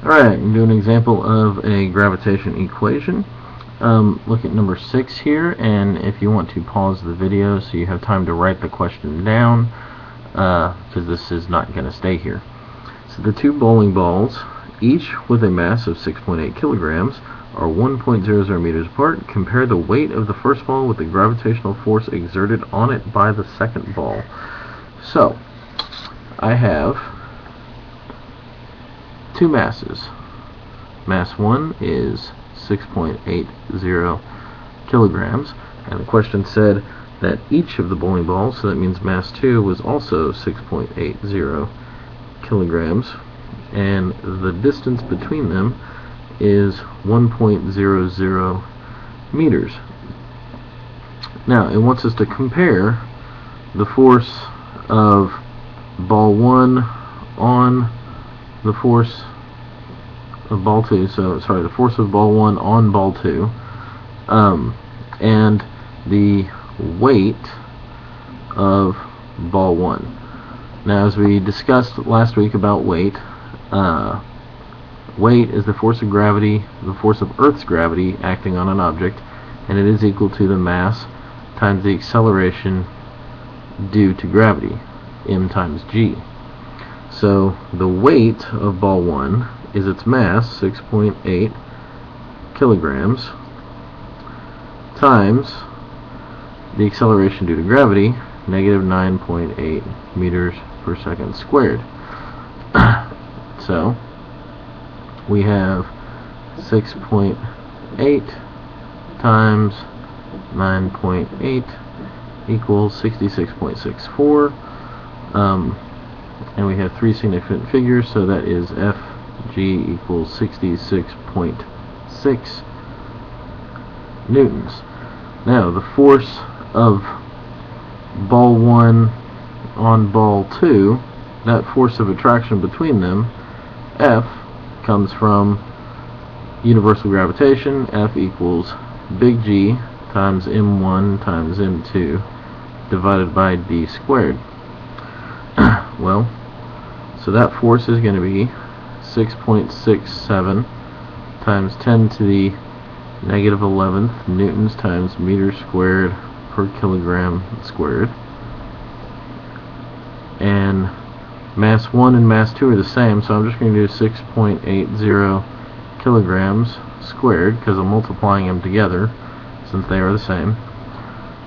Alright, I'm doing an example of a gravitation equation. Look at number 6 here, and if you want to pause the video so you have time to write the question down, because this is not going to stay here. So the two bowling balls, each with a mass of 6.8 kilograms, are 1.00 meters apart. Compare the weight of the first ball with the gravitational force exerted on it by the second ball. So, I have two masses. Mass 1 is 6.80 kilograms, and the question said that each of the bowling balls, so that means mass 2, was also 6.80 kilograms, and the distance between them is 1.00 meters. Now, it wants us to compare the force of ball 1 on the force of ball 2, the force of ball 1 on ball 2, and the weight of ball 1. Now, as we discussed last week about weight, weight is the force of gravity, the force of Earth's gravity acting on an object, and it is equal to the mass times the acceleration due to gravity, m times g. So the weight of ball 1 is its mass, 6.8 kilograms, times the acceleration due to gravity, negative 9.8 meters per second squared. So we have 6.8 times 9.8 equals 66.64. And we have three significant figures, so that is Fg equals 66.6 newtons. Now, the force of ball 1 on ball 2, that force of attraction between them, F, comes from universal gravitation. F equals big G times m1 times m2 divided by d squared. Well, so that force is going to be 6.67 times 10 to the negative 11th newtons times meters squared per kilogram squared. And mass 1 and mass 2 are the same, so I'm just going to do 6.80 kilograms squared, because I'm multiplying them together since they are the same,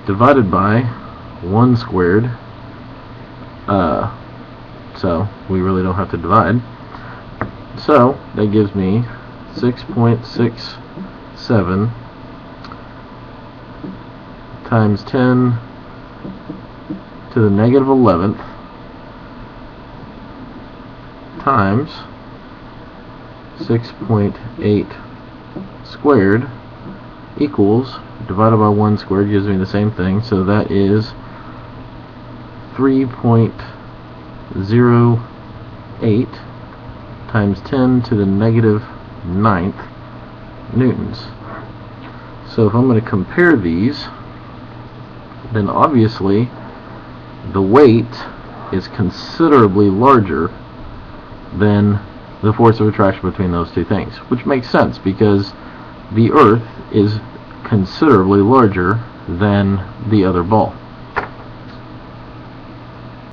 divided by 1 squared. So we really don't have to divide. So that gives me 6.67 times 10 to the negative 11th times 6.8 squared equals, divided by 1 squared gives me the same thing, so that is 3.08 times 10 to the negative 9th newtons. So if I'm going to compare these, then obviously the weight is considerably larger than the force of attraction between those two things, which makes sense because the Earth is considerably larger than the other ball.